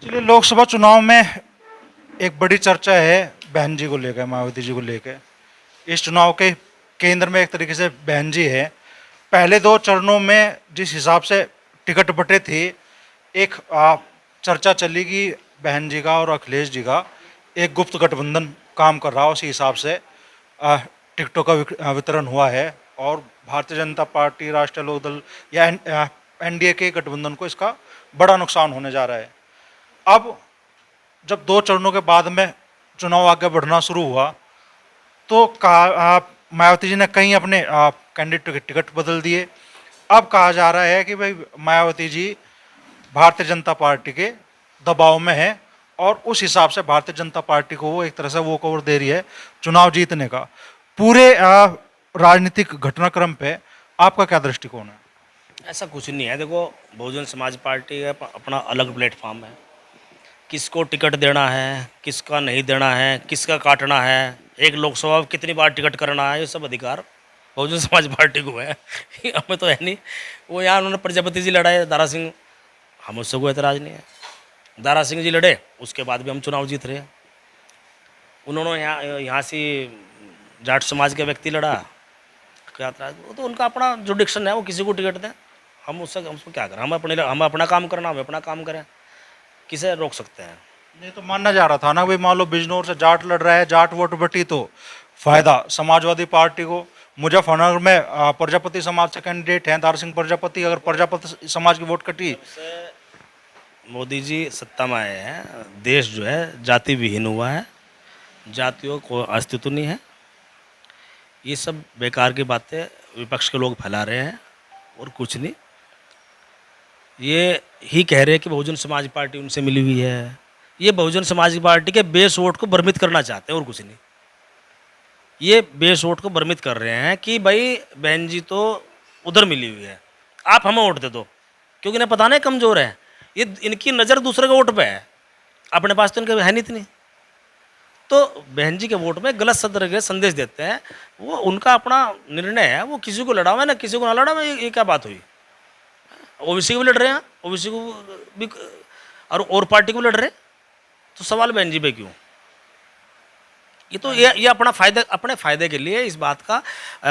चलिए, लोकसभा चुनाव में एक बड़ी चर्चा है बहन जी को लेकर, मायावती जी को लेकर। इस चुनाव के केंद्र में एक तरीके से बहन जी है। पहले दो चरणों में जिस हिसाब से टिकट बटे थे, एक चर्चा चली कि बहन जी का और अखिलेश जी का एक गुप्त गठबंधन काम कर रहा है। उसी हिसाब से टिकटों का वितरण हुआ है और भारतीय जनता पार्टी, राष्ट्रीय लोकदल या एनडीए के गठबंधन को इसका बड़ा नुकसान होने जा रहा है। अब जब दो चरणों के बाद में चुनाव आगे बढ़ना शुरू हुआ तो मायावती जी ने कहीं अपने कैंडिडेट के टिकट बदल दिए। अब कहा जा रहा है कि भाई मायावती जी भारतीय जनता पार्टी के दबाव में है और उस हिसाब से भारतीय जनता पार्टी को वो एक तरह से वो कवर दे रही है चुनाव जीतने का। पूरे राजनीतिक घटनाक्रम पे आपका क्या दृष्टिकोण है? ऐसा कुछ नहीं है। देखो, बहुजन समाज पार्टी का अपना अलग प्लेटफॉर्म है। किसको टिकट देना है, किसका नहीं देना है, किसका काटना है, एक लोकसभा में कितनी बार टिकट करना है, ये सब अधिकार बहुजन समाज पार्टी को है। हमें तो है नहीं। वो यहाँ उन्होंने प्रजापति जी लड़ाए, दारा सिंह, हम उससे कोई एतराज़ नहीं है। दारा सिंह जी लड़े, उसके बाद भी हम चुनाव जीत रहे हैं। उन्होंने यहाँ से जाट समाज के व्यक्ति लड़ा, क्या एतराज़? वो तो उनका अपना जुडिक्शन है, वो किसी को टिकट दें, हम उसको क्या करें? हम अपना काम करना, हम अपना काम करें, किसे रोक सकते हैं? नहीं तो मानना जा रहा था ना भाई, मान लो बिजनौर से जाट लड़ रहा है, जाट वोट बटी तो फायदा समाजवादी पार्टी को। मुजफ्फरनगर में प्रजापति समाज से कैंडिडेट हैं दारा सिंह प्रजापति, अगर प्रजापति समाज की वोट कटी। मोदी जी सत्ता में आए हैं, देश जो है जाति विहीन हुआ है, जातियों को अस्तित्व नहीं है। ये सब बेकार की बातें विपक्ष के लोग फैला रहे हैं और कुछ नहीं। ये ही कह रहे हैं कि बहुजन समाज पार्टी उनसे मिली हुई है। ये बहुजन समाज पार्टी के बेस वोट को भ्रमित करना चाहते हैं और कुछ नहीं। ये बेस वोट को भ्रमित कर रहे हैं कि भाई बहन जी तो उधर मिली हुई है, आप हमें वोट दे दो, क्योंकि इन्हें पता नहीं कमज़ोर है। ये इनकी नज़र दूसरे के वोट पे है, अपने पास तो इनके है नहीं इतनी। तो बहन जी के वोट में गलत सदर के संदेश देते हैं। वो उनका अपना निर्णय है, वो किसी को लड़ा हुआ है ना किसी को ना लड़ा हुआ। ये क्या बात हुई? ओबीसी को भी लड़ रहे हैं, ओबीसी को भी और पार्टी को भी लड़ रहे हैं, तो सवाल बहन जी पे क्यों? ये तो ये अपने फायदे के लिए इस बात का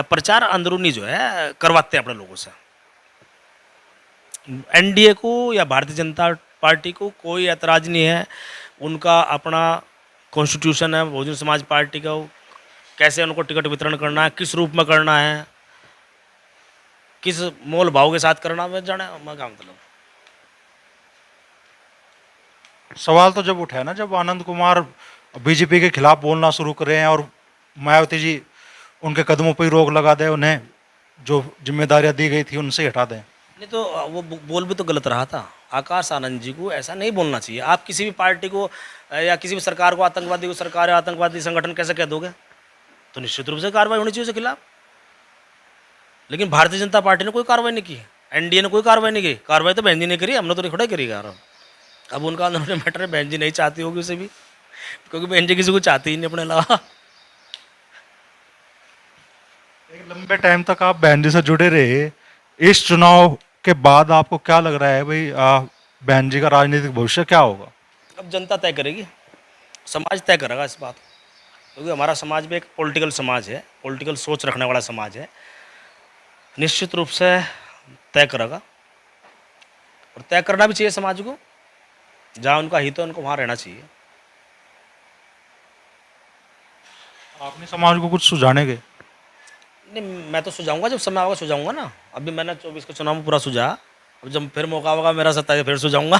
प्रचार अंदरूनी जो है करवाते हैं अपने लोगों से। एनडीए को या भारतीय जनता पार्टी को कोई ऐतराज़ नहीं है। उनका अपना कॉन्स्टिट्यूशन है बहुजन समाज पार्टी का, कैसे उनको टिकट वितरण करना है, किस रूप में करना है, किस मोल भाव के साथ करना, मैं जाने मैं क्या मतलब। सवाल तो जब उठा है ना, जब आनंद कुमार बीजेपी के खिलाफ बोलना शुरू करे हैं और मायावती जी उनके कदमों पर ही रोक लगा दें, उन्हें जो जिम्मेदारियां दी गई थी उनसे हटा दें। नहीं तो वो बोल भी तो गलत रहा था। आकाश आनंद जी को ऐसा नहीं बोलना चाहिए। आप किसी भी पार्टी को या किसी भी सरकार को आतंकवादी को सरकार या आतंकवादी संगठन कैसे कह दोगे? तो निश्चित रूप से कार्रवाई होनी चाहिए उसके खिलाफ। लेकिन भारतीय जनता पार्टी ने कोई कार्रवाई नहीं की, एनडीए ने कोई कार्रवाई नहीं की। कार्रवाई तो बहन जी ने करी, हमने तो नहीं खड़ा करी यार। अब उनका अंदर मैटर है, बहन जी नहीं चाहती होगी उसे भी, क्योंकि बहन जी किसी को चाहती ही नहीं अपने अलावा। एक लंबे टाइम तक आप बहन जी से जुड़े रहे, इस चुनाव के बाद आपको क्या लग रहा है भाई, बहन जी का राजनीतिक भविष्य क्या होगा? अब जनता तय करेगी, समाज तय करेगा इस बात, क्योंकि हमारा समाज भी एक पॉलिटिकल समाज है, पॉलिटिकल सोच रखने वाला समाज है। निश्चित रूप से तय करेगा और तय करना भी चाहिए समाज को। जहाँ उनका हित है उनको वहाँ रहना चाहिए। आपने समाज को कुछ सुझाने के? नहीं, मैं तो सुझाऊंगा जब समय आएगा, सुझाऊंगा ना। अभी मैंने 24 के चुनाव में पूरा सुझा, अब जब फिर मौका होगा मेरा 27 फिर सुझाऊंगा।